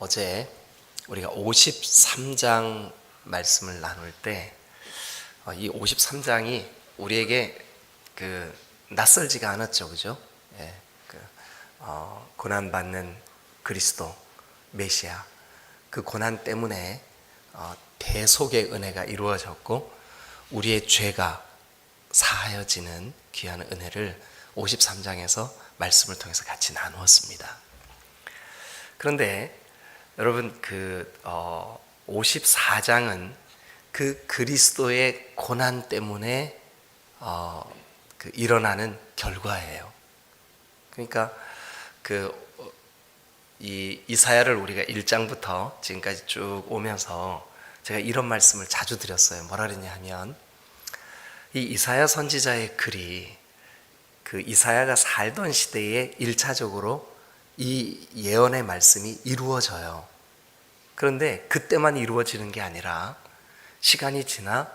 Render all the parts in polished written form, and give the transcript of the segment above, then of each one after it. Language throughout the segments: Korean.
어제 우리가 53장 말씀을 나눌 때 이 53장이 우리에게 낯설지가 않았죠, 그죠? 예, 고난받는 그리스도 메시아, 그 고난 때문에 대속의 은혜가 이루어졌고 우리의 죄가 사하여지는 귀한 은혜를 53장에서 말씀을 통해서 같이 나누었습니다. 그런데 여러분 54장은 그 그리스도의 고난 때문에 일어나는 결과예요. 그러니까 이 이사야를 우리가 1장부터 지금까지 쭉 오면서 제가 이런 말씀을 자주 드렸어요. 뭐라 그랬냐 하면 이 이사야 선지자의 글이 그 이사야가 살던 시대에 1차적으로 이 예언의 말씀이 이루어져요. 그런데 그때만 이루어지는 게 아니라 시간이 지나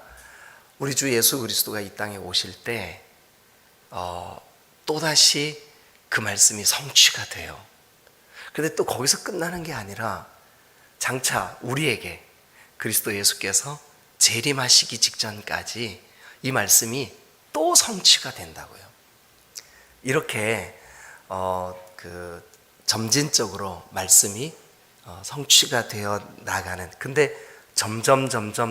우리 주 예수 그리스도가 이 땅에 오실 때 또다시 그 말씀이 성취가 돼요. 그런데 또 거기서 끝나는 게 아니라 장차 우리에게 그리스도 예수께서 재림하시기 직전까지 이 말씀이 또 성취가 된다고요. 이렇게 점진적으로 말씀이 성취가 되어 나가는, 근데 점점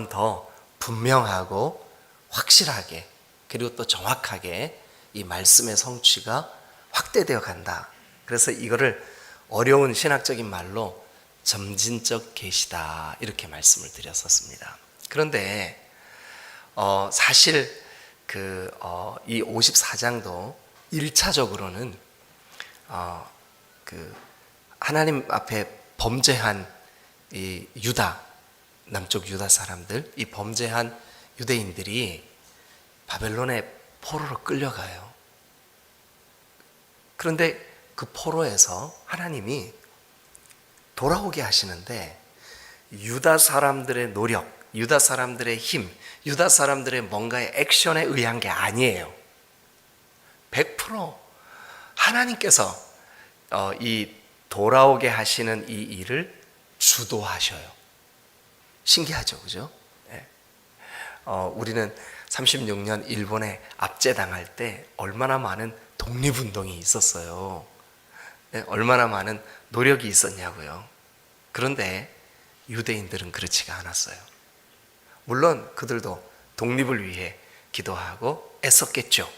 더 분명하고 확실하게 그리고 또 정확하게 이 말씀의 성취가 확대되어 간다. 그래서 이거를 어려운 신학적인 말로 점진적 계시다 이렇게 말씀을 드렸었습니다. 그런데 사실 이 54장도 1차적으로는 하나님 앞에 범죄한 이 남쪽 유다 사람들, 이 범죄한 유대인들이 바벨론의 포로로 끌려가요. 그런데 그 포로에서 하나님이 돌아오게 하시는데 유다 사람들의 노력, 유다 사람들의 힘, 유다 사람들의 뭔가의 액션에 의한 게 아니에요. 100% 하나님께서 이 돌아오게 하시는 이 일을 주도하셔요. 신기하죠, 그죠? 네. 우리는 36년 일본에 압제당할 때 얼마나 많은 독립운동이 있었어요. 네, 얼마나 많은 노력이 있었냐고요. 그런데 유대인들은 그렇지가 않았어요. 물론 그들도 독립을 위해 기도하고 애썼겠죠.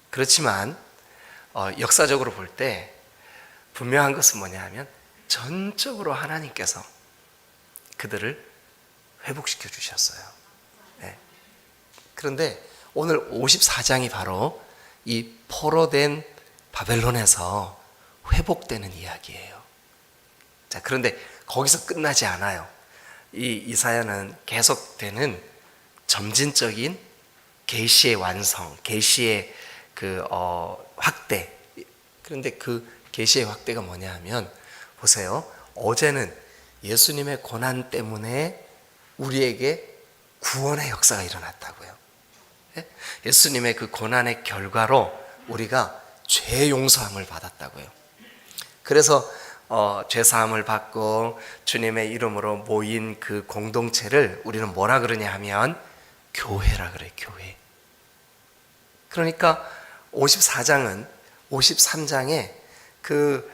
그렇지만 역사적으로 볼 때 분명한 것은 뭐냐 하면 전적으로 하나님께서 그들을 회복시켜 주셨어요. 네. 그런데 오늘 54장이 바로 이 포로된 바벨론에서 회복되는 이야기예요. 자, 그런데 거기서 끝나지 않아요. 이 이사야는 계속되는 점진적인 계시의 완성, 계시의 확대. 그런데 그 계시의 확대가 뭐냐 하면 보세요. 어제는 예수님의 고난 때문에 우리에게 구원의 역사가 일어났다고요. 예수님의 그 고난의 결과로 우리가 죄 용서함을 받았다고요. 그래서 죄사함을 받고 주님의 이름으로 모인 그 공동체를 우리는 뭐라 그러냐 하면 교회라 그래요. 교회. 그러니까 54장은 53장에 그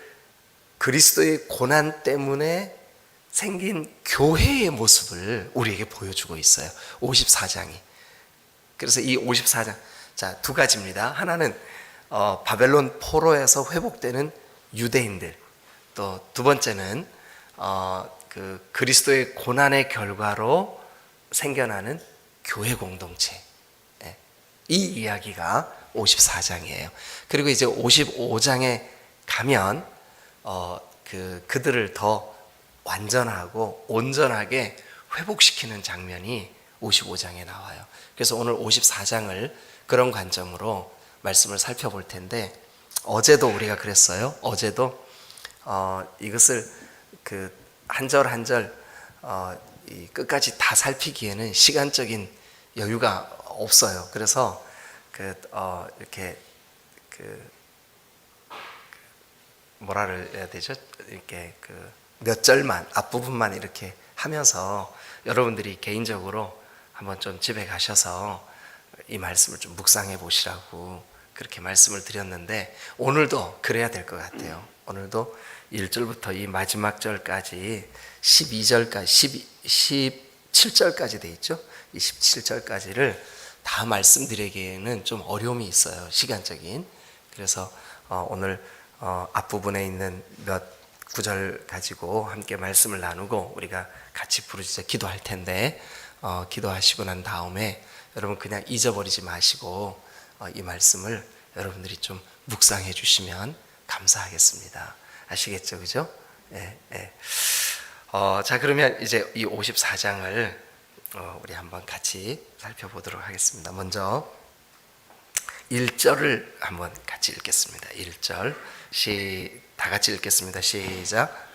그리스도의 고난 때문에 생긴 교회의 모습을 우리에게 보여주고 있어요. 54장이. 그래서 이 54장, 자, 두 가지입니다. 하나는 바벨론 포로에서 회복되는 유대인들, 또 두 번째는 그리스도의 고난의 결과로 생겨나는 교회 공동체. 이 이야기가 54장이에요. 그리고 이제 55장에 가면 그들을 더 완전하고 온전하게 회복시키는 장면이 55장에 나와요. 그래서 오늘 54장을 그런 관점으로 말씀을 살펴볼 텐데, 어제도 우리가 그랬어요. 어제도 이것을 한 절 한 절 끝까지 다 살피기에는 시간적인 여유가 없어요. 그래서 이렇게 뭐라 해야 되죠? 이렇게 몇 절만, 앞부분만 이렇게 하면서 여러분들이 개인적으로 한번 좀 집에 가셔서 이 말씀을 좀 묵상해 보시라고 그렇게 말씀을 드렸는데, 오늘도 그래야 될 것 같아요. 오늘도 1절부터 이 마지막 절까지 12절까지 17절까지 돼 있죠. 이 17절까지를 다 말씀드리기에는 좀 어려움이 있어요, 시간적인. 그래서 오늘 앞부분에 있는 몇 구절 가지고 함께 말씀을 나누고 우리가 같이 부르짖어 기도할 텐데, 기도하시고 난 다음에 여러분 그냥 잊어버리지 마시고 이 말씀을 여러분들이 좀 묵상해 주시면 감사하겠습니다. 아시겠죠? 그죠? 예, 예. 자, 그러면 이제 이 54장을 우리 한번 같이 살펴보도록 하겠습니다. 먼저 1절을 한번 같이 읽겠습니다. 1절 다 같이 읽겠습니다. 시작.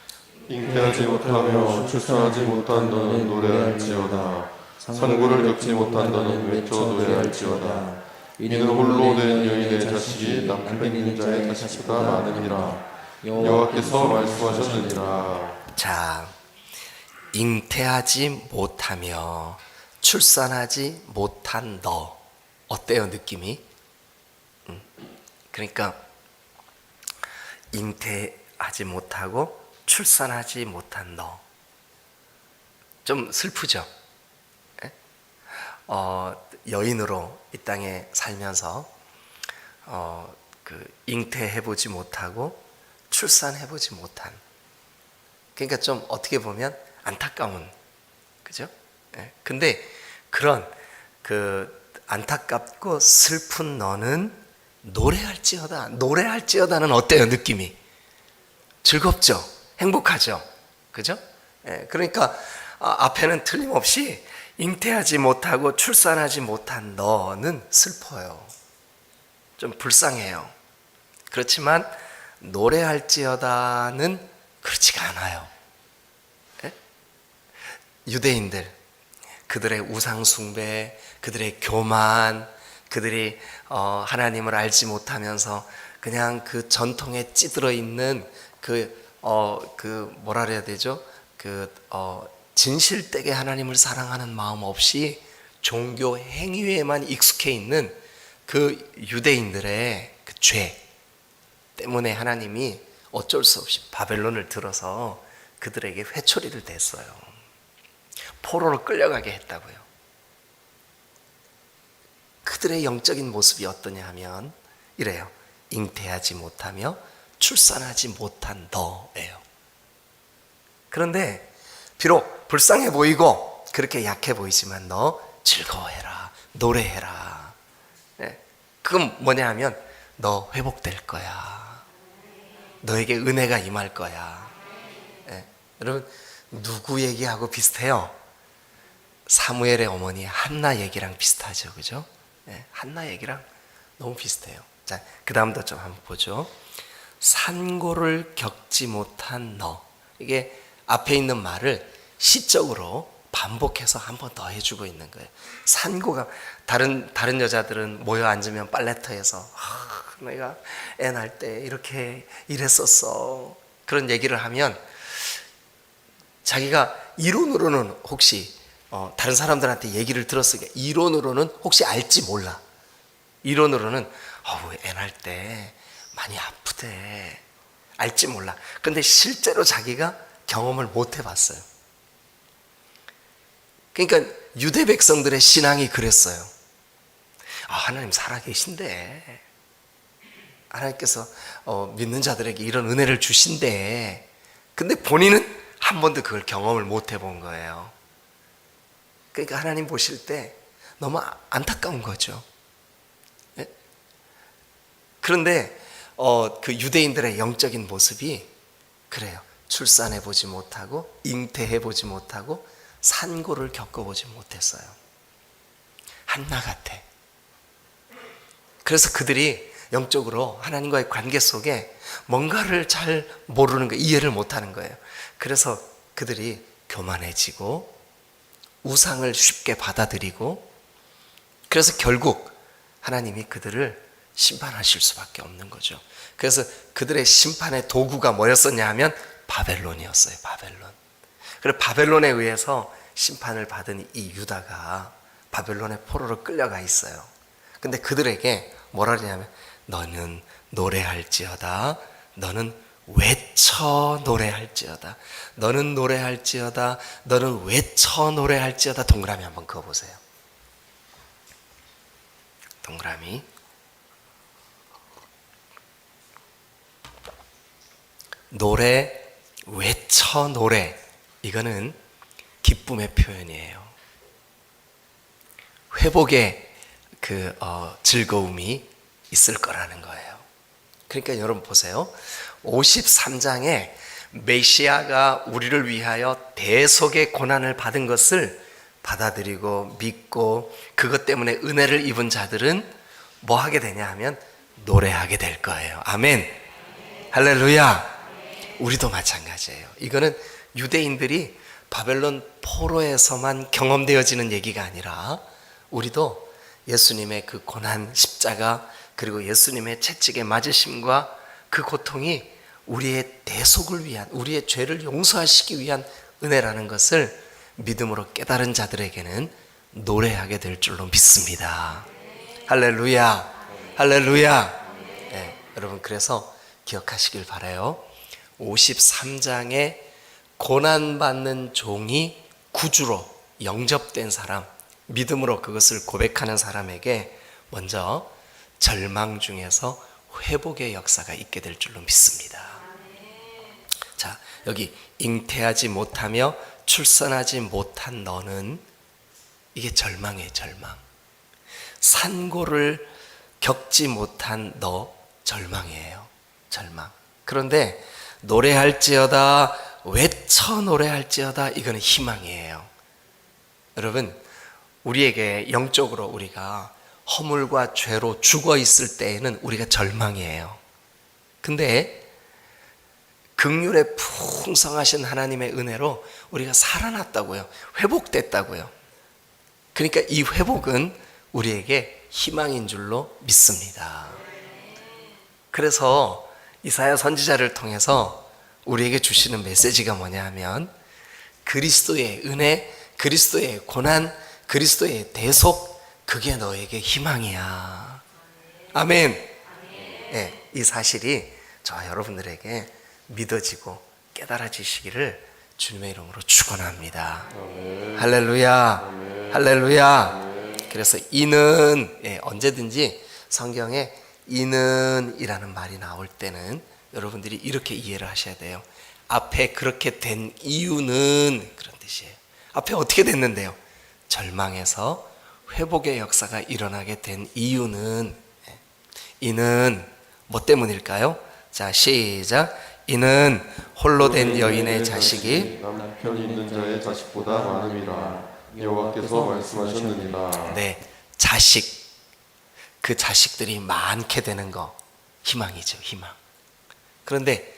잉태하지 못하며 출산하지 못한 너는 노래할지어다. 산고를 겪지 못한 너는 외쳐 노래할지어다. 이는 홀로 된 여인의 자식이 남편 있는 자의 자식보다 많으니라. 여호와께서 말씀하셨느니라. 자, 잉태하지 못하며 출산하지 못한 너, 어때요, 느낌이? 그러니까 잉태하지 못하고 출산하지 못한 너, 좀 슬프죠? 여인으로 이 땅에 살면서 잉태해보지 못하고 출산해보지 못한, 그러니까 좀 어떻게 보면 안타까운, 그죠? 근데 그런 안타깝고 슬픈 너는 노래할지어다. 노래할지어다는 어때요, 느낌이? 즐겁죠? 행복하죠? 그죠? 그러니까 앞에는 틀림없이 잉태하지 못하고 출산하지 못한 너는 슬퍼요. 좀 불쌍해요. 그렇지만 노래할지어다는 그렇지가 않아요. 유대인들, 그들의 우상숭배, 그들의 교만, 그들이 하나님을 알지 못하면서 그냥 그 전통에 찌들어 있는 뭐라 그래야 되죠? 진실되게 하나님을 사랑하는 마음 없이 종교 행위에만 익숙해 있는 그 유대인들의 그 죄 때문에 하나님이 어쩔 수 없이 바벨론을 들어서 그들에게 회초리를 댔어요. 포로로 끌려가게 했다고요. 그들의 영적인 모습이 어떠냐 하면 이래요. 잉태하지 못하며 출산하지 못한 너예요. 그런데 비록 불쌍해 보이고 그렇게 약해 보이지만 너 즐거워해라, 노래해라. 그건 뭐냐 하면 너 회복될 거야. 너에게 은혜가 임할 거야. 여러분, 누구 얘기하고 비슷해요? 사무엘의 어머니 한나 얘기랑 비슷하죠, 그죠? 한나 얘기랑 너무 비슷해요. 자, 그 다음도 좀 한번 보죠. 산고를 겪지 못한 너. 이게 앞에 있는 말을 시적으로 반복해서 한 번 더 해주고 있는 거예요. 산고가, 다른 여자들은 모여 앉으면 빨래터에서 내가 애 낳을 때 이렇게 일했었어, 그런 얘기를 하면 자기가 이론으로는 혹시 다른 사람들한테 얘기를 들었으니까 이론으로는 혹시 알지 몰라. 이론으로는 애 낳을 때 많이 아프대, 알지 몰라. 근데 실제로 자기가 경험을 못 해봤어요. 그러니까 유대 백성들의 신앙이 그랬어요. 하나님 살아계신데, 하나님께서 믿는 자들에게 이런 은혜를 주신대. 근데 본인은 한 번도 그걸 경험을 못 해본 거예요. 그러니까 하나님 보실 때 너무 안타까운 거죠. 그런데 그 유대인들의 영적인 모습이 그래요. 출산해보지 못하고 잉태해보지 못하고 산고를 겪어보지 못했어요. 한나 같아. 그래서 그들이 영적으로 하나님과의 관계 속에 뭔가를 잘 모르는 거예요. 이해를 못하는 거예요. 그래서 그들이 교만해지고 우상을 쉽게 받아들이고, 그래서 결국 하나님이 그들을 심판하실 수밖에 없는 거죠. 그래서 그들의 심판의 도구가 뭐였었냐 하면 바벨론이었어요. 바벨론. 그리고 바벨론에 의해서 심판을 받은 이 유다가 바벨론의 포로로 끌려가 있어요. 근데 그들에게 뭐라 그러냐면 너는 노래할지어다. 너는 외쳐 노래할지어다. 너는 노래할지어다. 너는 외쳐 노래할지어다. 동그라미 한번 그어보세요. 동그라미. 노래, 외쳐 노래. 이거는 기쁨의 표현이에요. 회복의 즐거움이 있을 거라는 거예요. 그러니까 여러분 보세요. 53장에 메시아가 우리를 위하여 대속의 고난을 받은 것을 받아들이고 믿고 그것 때문에 은혜를 입은 자들은 뭐 하게 되냐 하면 노래하게 될 거예요. 아멘. 할렐루야. 우리도 마찬가지예요. 이거는 유대인들이 바벨론 포로에서만 경험되어지는 얘기가 아니라 우리도 예수님의 그 고난 십자가 그리고 예수님의 채찍에 맞으심과 그 고통이 우리의 대속을 위한, 우리의 죄를 용서하시기 위한 은혜라는 것을 믿음으로 깨달은 자들에게는 노래하게 될 줄로 믿습니다. 할렐루야. 할렐루야. 네, 여러분 그래서 기억하시길 바라요. 53장에 고난받는 종이 구주로 영접된 사람, 믿음으로 그것을 고백하는 사람에게 먼저 절망 중에서 회복의 역사가 있게 될 줄로 믿습니다. 자, 여기 잉태하지 못하며 출산하지 못한 너는, 이게 절망이에요. 절망. 산고를 겪지 못한 너, 절망이에요. 절망. 그런데 노래할지어다, 외쳐 노래할지어다, 이거는 희망이에요. 여러분, 우리에게 영적으로 우리가 허물과 죄로 죽어 있을 때에는 우리가 절망이에요. 근데 긍휼에 풍성하신 하나님의 은혜로 우리가 살아났다고요. 회복됐다고요. 그러니까 이 회복은 우리에게 희망인 줄로 믿습니다. 그래서 이사야 선지자를 통해서 우리에게 주시는 메시지가 뭐냐 하면 그리스도의 은혜, 그리스도의 고난, 그리스도의 대속, 그게 너에게 희망이야. 아멘. 네, 이 사실이 저와 여러분들에게 믿어지고 깨달아지시기를 주님의 이름으로 축원합니다. 할렐루야. 할렐루야. 그래서 이는, 언제든지 성경에 이는 이라는 말이 나올 때는 여러분들이 이렇게 이해를 하셔야 돼요. 앞에 그렇게 된 이유는, 그런 뜻이에요. 앞에 어떻게 됐는데요? 절망에서 회복의 역사가 일어나게 된 이유는, 이는 뭐 때문일까요? 자, 시작. 이는 홀로 된 여인의 자식이 남편 있는 자의 자식보다 많음이라 여호와께서 말씀하셨느니라. 네, 자식, 그 자식들이 많게 되는 거 희망이죠. 희망. 그런데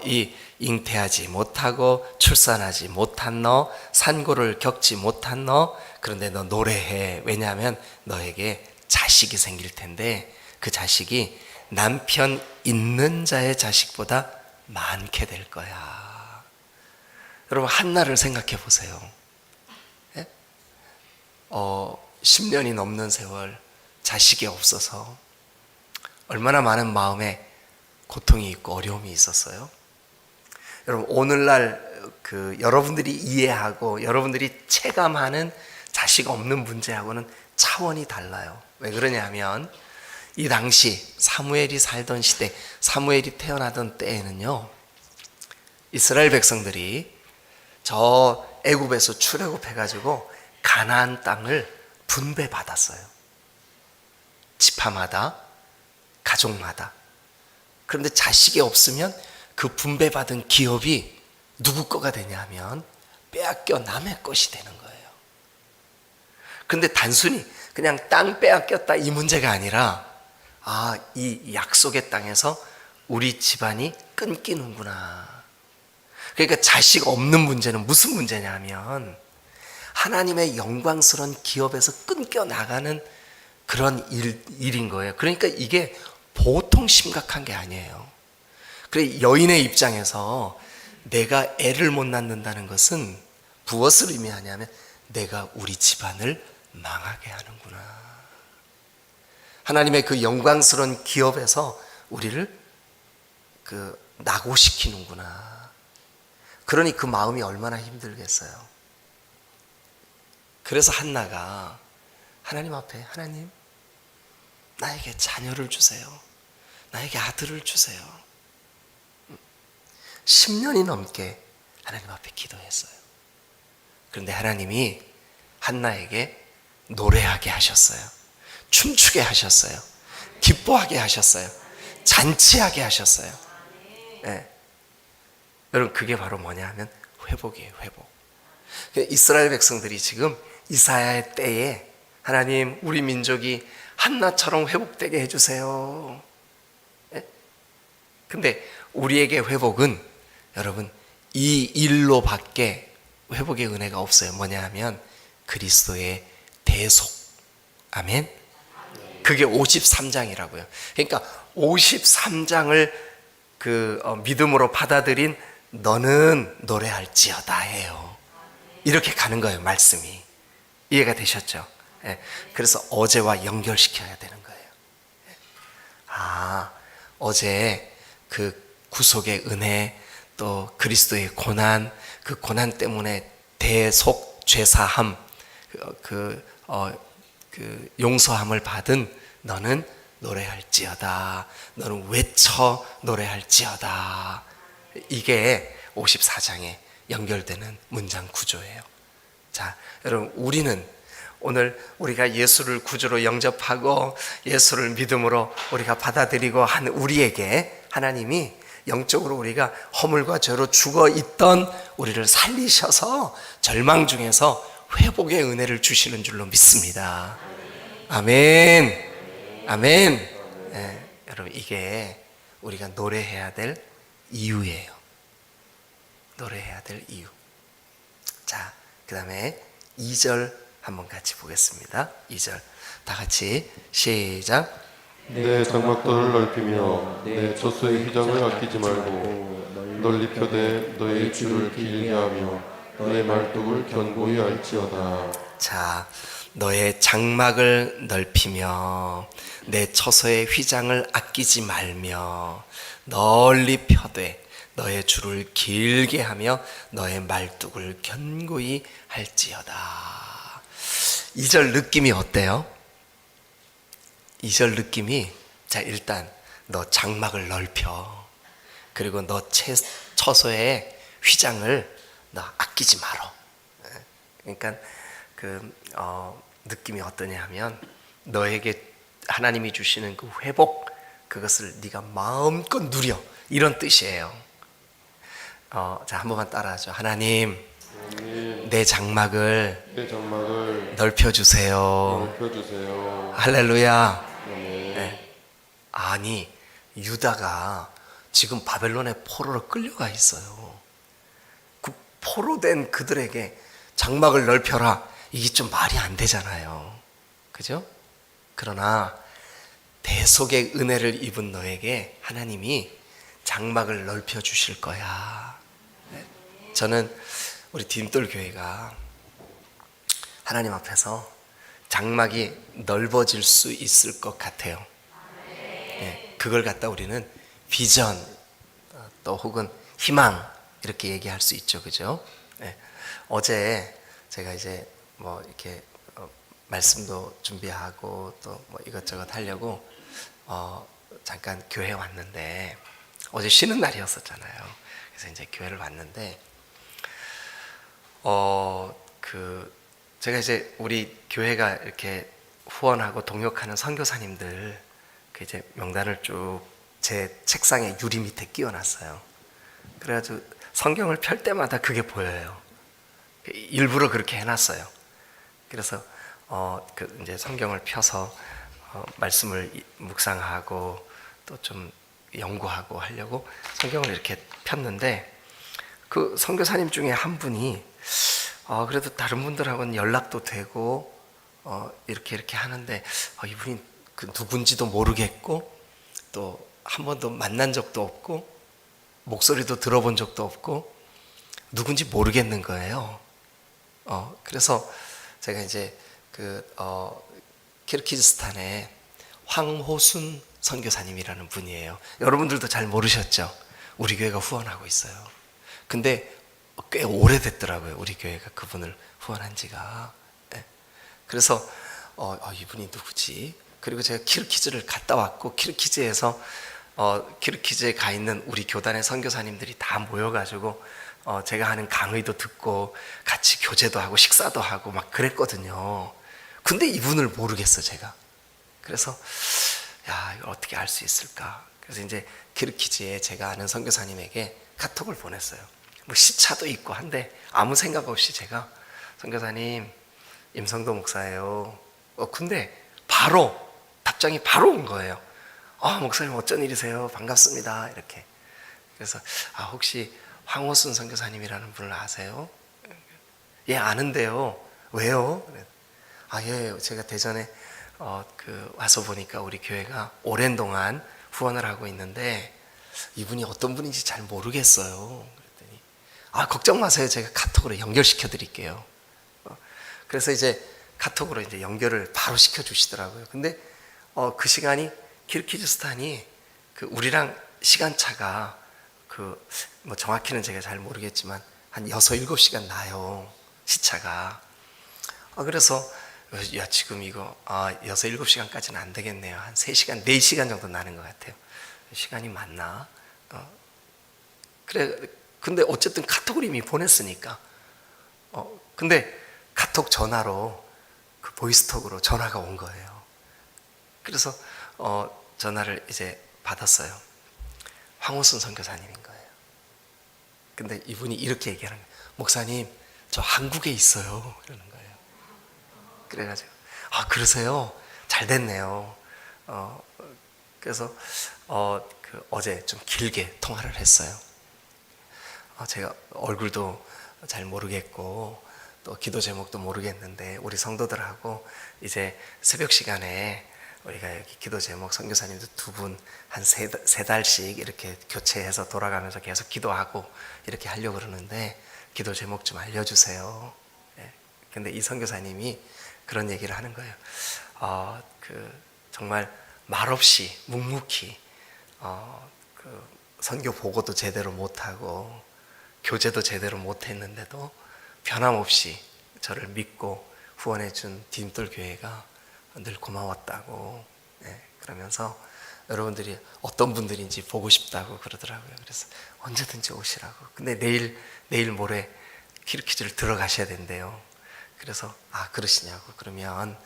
이 잉태하지 못하고 출산하지 못한 너, 산고를 겪지 못한 너, 그런데 너 노래해. 왜냐하면 너에게 자식이 생길 텐데 그 자식이 남편 있는 자의 자식보다 많게 될 거야. 여러분, 한나를 생각해 보세요. 10년이 넘는 세월 자식이 없어서 얼마나 많은 마음에 고통이 있고 어려움이 있었어요. 여러분, 오늘날 여러분들이 이해하고 여러분들이 체감하는 자식 없는 문제하고는 차원이 달라요. 왜 그러냐면 이 당시 사무엘이 살던 시대, 사무엘이 태어나던 때에는요, 이스라엘 백성들이 저 애굽에서 출애굽해가지고 가나안 땅을 분배받았어요. 지파마다, 가족마다. 그런데 자식이 없으면 그 분배받은 기업이 누구 거가 되냐면 빼앗겨 남의 것이 되는 거예요. 그런데 단순히 그냥 땅 빼앗겼다 이 문제가 아니라, 이 약속의 땅에서 우리 집안이 끊기는구나. 그러니까 자식 없는 문제는 무슨 문제냐면 하나님의 영광스러운 기업에서 끊겨 나가는 그런 일인 거예요. 그러니까 이게 보통 심각한 게 아니에요. 그래, 여인의 입장에서 내가 애를 못 낳는다는 것은 무엇을 의미하냐면 내가 우리 집안을 망하게 하는구나. 하나님의 그 영광스러운 기업에서 우리를 낙오시키는구나. 그러니 그 마음이 얼마나 힘들겠어요. 그래서 한나가 하나님 앞에, 하나님, 나에게 자녀를 주세요. 나에게 아들을 주세요. 10년이 넘게 하나님 앞에 기도했어요. 그런데 하나님이 한나에게 노래하게 하셨어요. 춤추게 하셨어요. 기뻐하게 하셨어요. 잔치하게 하셨어요. 네. 여러분, 그게 바로 뭐냐 하면 회복이에요. 회복. 이스라엘 백성들이 지금 이사야의 때에 하나님, 우리 민족이 한나처럼 회복되게 해주세요. 네? 근데 우리에게 회복은 여러분 이 일로밖에 회복의 은혜가 없어요. 뭐냐 하면 그리스도의 대속. 아멘. 그게 53장이라고요. 그러니까 53장을 믿음으로 받아들인 너는 노래할지어다 해요. 이렇게 가는 거예요. 말씀이. 이해가 되셨죠? 예. 그래서 어제와 연결시켜야 되는 거예요. 어제 그 구속의 은혜, 또 그리스도의 고난, 그 고난 때문에 대속 죄사함, 용서함을 받은 너는 노래할지어다. 너는 외쳐 노래할지어다. 이게 54장에 연결되는 문장 구조예요. 자, 여러분, 우리는 오늘 우리가 예수를 구주로 영접하고 예수를 믿음으로 우리가 받아들이고 한 우리에게 하나님이 영적으로 우리가 허물과 죄로 죽어 있던 우리를 살리셔서 절망 중에서 회복의 은혜를 주시는 줄로 믿습니다. 아멘. 아멘. 네, 여러분, 이게 우리가 노래해야 될 이유예요. 노래해야 될 이유. 자, 그 다음에 2절 한번 같이 보겠습니다. 2절 다 같이 시작. 내 장막들을 넓히며 내 젖소의 휘장을 아끼지 말고 널리 펴되 너의 줄을 길게 하며 너의 말뚝을 견고히 할지어다. 자, 너의 장막을 넓히며 내 처소의 휘장을 아끼지 말며 널리 펴되 너의 줄을 길게 하며 너의 말뚝을 견고히 할지어다. 2절 느낌이 어때요? 2절 느낌이, 자, 일단 너 장막을 넓혀. 그리고 너 처소의 휘장을 너 아끼지 말어. 그러니까 느낌이 어떠냐 하면 너에게 하나님이 주시는 그 회복, 그것을 네가 마음껏 누려, 이런 뜻이에요. 자, 한 번만 따라하죠. 하나님, 내 장막을 넓혀주세요. 할렐루야. 네. 아니, 유다가 지금 바벨론의 포로로 끌려가 있어요. 그 포로된 그들에게 장막을 넓혀라, 이게 좀 말이 안 되잖아요. 그죠? 그러나 대속의 은혜를 입은 너에게 하나님이 장막을 넓혀 주실 거야. 네. 저는 우리 딤돌 교회가 하나님 앞에서 장막이 넓어질 수 있을 것 같아요. 네. 그걸 갖다 우리는 비전, 또 혹은 희망, 이렇게 얘기할 수 있죠. 그죠? 네. 어제 제가 이제 뭐 이렇게 말씀도 준비하고 또 뭐 이것저것 하려고 잠깐 교회 왔는데, 어제 쉬는 날이었었잖아요. 그래서 이제 교회를 왔는데 제가 이제 우리 교회가 이렇게 후원하고 동역하는 선교사님들 그 이제 명단을 쭉 제 책상에 유리 밑에 끼워놨어요. 그래가지고 성경을 펼 때마다 그게 보여요. 일부러 그렇게 해놨어요. 그래서 이제 성경을 펴서 말씀을 묵상하고 또 좀 연구하고 하려고 성경을 이렇게 폈는데, 그 선교사님 중에 한 분이 그래도 다른 분들하고는 연락도 되고 이렇게 하는데 이분이 그 누군지도 모르겠고 또 한 번도 만난 적도 없고 목소리도 들어본 적도 없고 누군지 모르겠는 거예요. 그래서 제가 이제 키르기즈스탄에 황호순 선교사님이라는 분이에요. 여러분들도 잘 모르셨죠? 우리 교회가 후원하고 있어요. 근데 꽤 오래됐더라고요. 우리 교회가 그분을 후원한 지가. 예. 그래서 이분이 누구지? 그리고 제가 키르기즈를 갔다 왔고, 키르기즈에서 키르기즈에 가 있는 우리 교단의 선교사님들이 다 모여가지고 제가 하는 강의도 듣고 같이 교제도 하고 식사도 하고 막 그랬거든요. 근데 이분을 모르겠어 제가. 그래서 이걸 어떻게 알 수 있을까? 그래서 이제 키르기즈에 제가 아는 선교사님에게 카톡을 보냈어요. 뭐 시차도 있고 한데 아무 생각 없이 제가, 선교사님 임성도 목사예요. 근데 바로 답장이 바로 온 거예요. 목사님 어쩐 일이세요? 반갑습니다. 이렇게. 그래서 혹시 황호순 선교사님이라는 분을 아세요? 예, 아는데요. 왜요? 예, 제가 대전에 와서 보니까 우리 교회가 오랜 동안 후원을 하고 있는데 이분이 어떤 분인지 잘 모르겠어요. 그랬더니 걱정 마세요. 제가 카톡으로 연결시켜 드릴게요. 그래서 이제 카톡으로 이제 연결을 바로 시켜 주시더라고요. 근데 그 시간이 키르기즈스탄이 우리랑 시간차가 뭐 정확히는 제가 잘 모르겠지만 한 6, 7시간 나요. 시차가. 그래서 지금 이거 6, 7시간까지는 안 되겠네요. 한 3시간, 4시간 정도 나는 것 같아요. 시간이 맞나? 그래. 근데 어쨌든 카톡을 이미 보냈으니까. 근데 카톡 전화로 보이스톡으로 전화가 온 거예요. 그래서 전화를 이제 받았어요. 황호순 선교사님인 거예요. 근데 이분이 이렇게 얘기하는 거예요. 목사님, 저 한국에 있어요. 그러는 거예요. 그래가지고 그러세요? 잘 됐네요. 그래서 어제 좀 길게 통화를 했어요. 제가 얼굴도 잘 모르겠고 또 기도 제목도 모르겠는데 우리 성도들하고 이제 새벽 시간에 우리가 여기 기도 제목 선교사님도 2분 한 3달씩 이렇게 교체해서 돌아가면서 계속 기도하고 이렇게 하려고 그러는데 기도 제목 좀 알려주세요. 근데 이 선교사님이 그런 얘기를 하는 거예요. 정말 말없이 묵묵히 선교 보고도 제대로 못하고 교제도 제대로 못했는데도 변함없이 저를 믿고 후원해준 디딤돌 교회가 늘 고마웠다고. 그러면서 여러분들이 어떤 분들인지 보고 싶다고 그러더라고요. 그래서 언제든지 오시라고. 근데 내일 모레 키르기즈를 들어가셔야 된대요. 그래서 그러시냐고. 그러면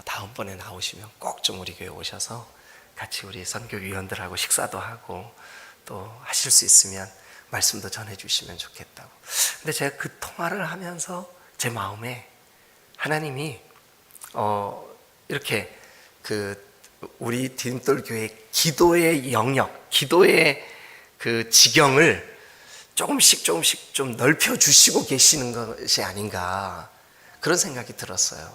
다음번에 나오시면 꼭 좀 우리 교회 오셔서 같이 우리 선교위원들하고 식사도 하고 또 하실 수 있으면 말씀도 전해주시면 좋겠다고. 근데 제가 그 통화를 하면서 제 마음에 하나님이 이렇게 우리 디딤돌 교회 기도의 영역, 기도의 지경을 조금씩 좀 넓혀주시고 계시는 것이 아닌가, 그런 생각이 들었어요.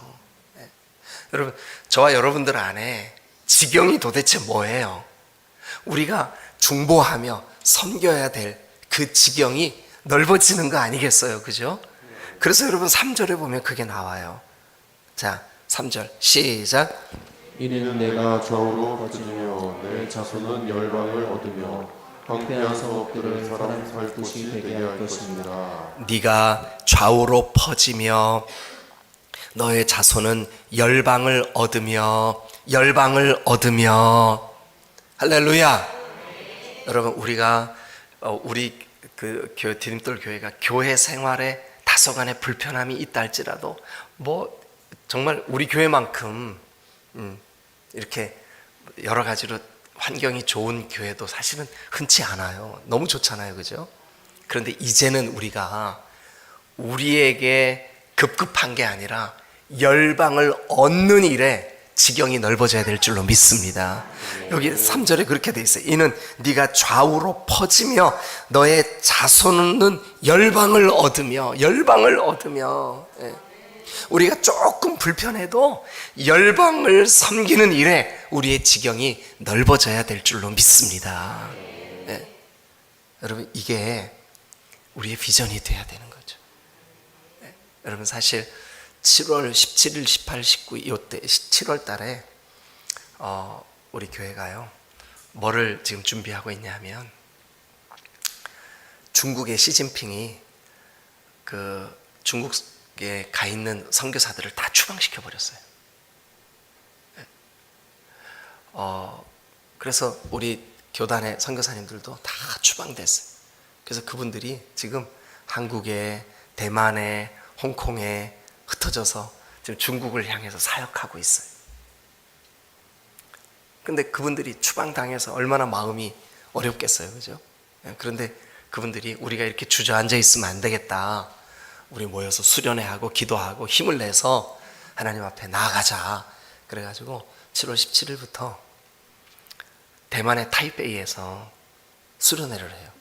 여러분, 저와 여러분들 안에 지경이 도대체 뭐예요? 우리가 중보하며 섬겨야 될 그 지경이 넓어지는 거 아니겠어요? 그죠? 그래서 여러분 3절에 보면 그게 나와요. 자, 3절 시작. 이는 내가 좌우로 퍼지며 내 자손은 열방을 얻으며 황폐한 성읍들을 사람 살 곳이 되게 할 것입니다. 네가 좌우로 퍼지며 너의 자손은 열방을 얻으며 할렐루야. 여러분, 우리가 우리 디딤돌 교회가 교회 생활에 다소간의 불편함이 있다 할지라도 뭐 정말 우리 교회만큼 이렇게 여러 가지로 환경이 좋은 교회도 사실은 흔치 않아요. 너무 좋잖아요, 그죠? 그런데 이제는 우리가 우리에게 급급한 게 아니라 열방을 얻는 일에 지경이 넓어져야 될 줄로 믿습니다. 여기 3절에 그렇게 돼 있어요. 이는 네가 좌우로 퍼지며 너의 자손은 열방을 얻으며. 예. 우리가 조금 불편해도 열방을 섬기는 일에 우리의 지경이 넓어져야 될 줄로 믿습니다. 예. 여러분, 이게 우리의 비전이 돼야 되는 거죠. 네. 여러분 사실 7월 17일, 18, 19 이때 7월 달에 우리 교회가요 뭐를 지금 준비하고 있냐 하면 중국의 시진핑이 그 중국에 가 있는 선교사들을 다 추방시켜 버렸어요. 그래서 우리 교단의 선교사님들도 다 추방됐어요. 그래서 그분들이 지금 한국에, 대만에, 홍콩에 흩어져서 지금 중국을 향해서 사역하고 있어요. 근데 그분들이 추방당해서 얼마나 마음이 어렵겠어요, 그죠? 그런데 그분들이 우리가 이렇게 주저앉아 있으면 안 되겠다. 우리 모여서 수련회하고 기도하고 힘을 내서 하나님 앞에 나아가자. 그래가지고 7월 17일부터 대만의 타이베이에서 수련회를 해요.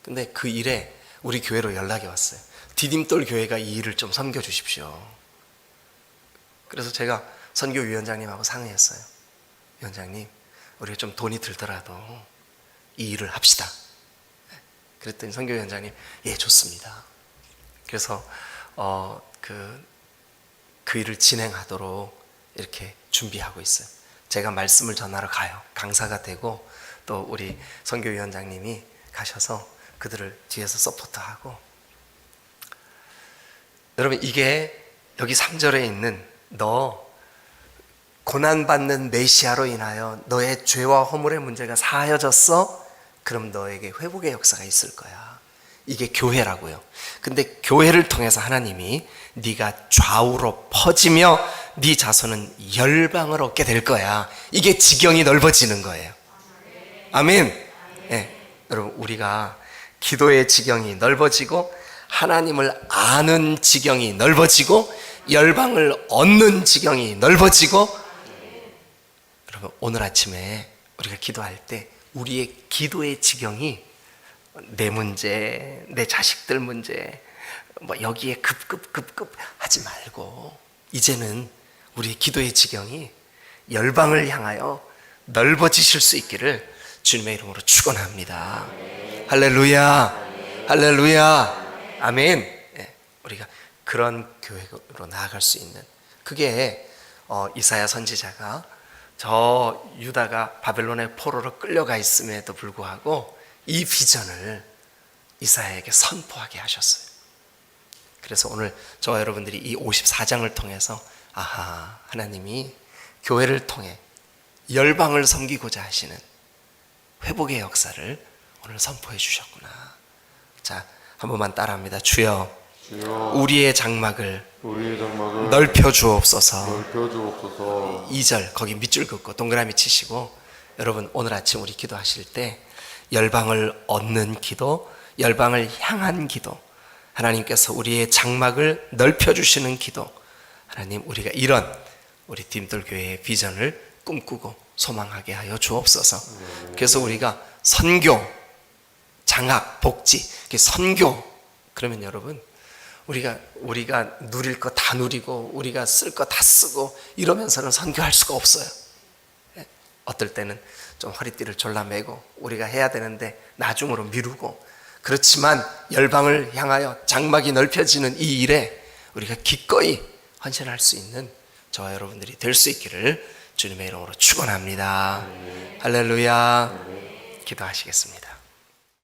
근데 그 일에 우리 교회로 연락이 왔어요. 디딤돌 교회가 이 일을 좀 섬겨주십시오. 그래서 제가 선교위원장님하고 상의했어요. 위원장님, 우리가 좀 돈이 들더라도 이 일을 합시다. 그랬더니 선교위원장님, 예, 좋습니다. 그래서 그 일을 진행하도록 이렇게 준비하고 있어요. 제가 말씀을 전하러 가요. 강사가 되고 또 우리 선교위원장님이 가셔서 그들을 뒤에서 서포트하고. 여러분, 이게 여기 3절에 있는 너 고난받는 메시아로 인하여 너의 죄와 허물의 문제가 사하여졌어? 그럼 너에게 회복의 역사가 있을 거야. 이게 교회라고요. 근데 교회를 통해서 하나님이 네가 좌우로 퍼지며 네 자손은 열방을 얻게 될 거야. 이게 지경이 넓어지는 거예요. 아멘. 네. 여러분, 우리가 기도의 지경이 넓어지고 하나님을 아는 지경이 넓어지고 열방을 얻는 지경이 넓어지고, 여러분 오늘 아침에 우리가 기도할 때 우리의 기도의 지경이 내 문제, 내 자식들 문제 뭐 여기에 급급 하지 말고 이제는 우리의 기도의 지경이 열방을 향하여 넓어지실 수 있기를 주님의 이름으로 축원합니다. 할렐루야, 할렐루야, 아멘. 네, 우리가 그런 교회로 나아갈 수 있는, 그게 이사야 선지자가 저 유다가 바벨론의 포로로 끌려가 있음에도 불구하고 이 비전을 이사야에게 선포하게 하셨어요. 그래서 오늘 저와 여러분들이 이 54장을 통해서 아하, 하나님이 교회를 통해 열방을 섬기고자 하시는 회복의 역사를 오늘 선포해 주셨구나. 자, 한 번만 따라합니다. 주여, 우리의 장막을 넓혀 주옵소서. 2절 거기 밑줄 긋고 동그라미 치시고, 여러분 오늘 아침 우리 기도하실 때 열방을 얻는 기도, 열방을 향한 기도, 하나님께서 우리의 장막을 넓혀 주시는 기도, 하나님 우리가 이런 우리 디딤돌 교회의 비전을 꿈꾸고 소망하게 하여 주옵소서. 그래서 우리가 선교, 장학, 복지, 선교, 그러면 여러분 우리가 누릴 거 다 누리고 우리가 쓸 거 다 쓰고 이러면서는 선교할 수가 없어요. 어떨 때는 좀 허리띠를 졸라매고 우리가 해야 되는데 나중으로 미루고, 그렇지만 열방을 향하여 장막이 넓혀지는 이 일에 우리가 기꺼이 헌신할 수 있는 저와 여러분들이 될 수 있기를 주님의 이름으로 축원합니다. 할렐루야. 기도하시겠습니다.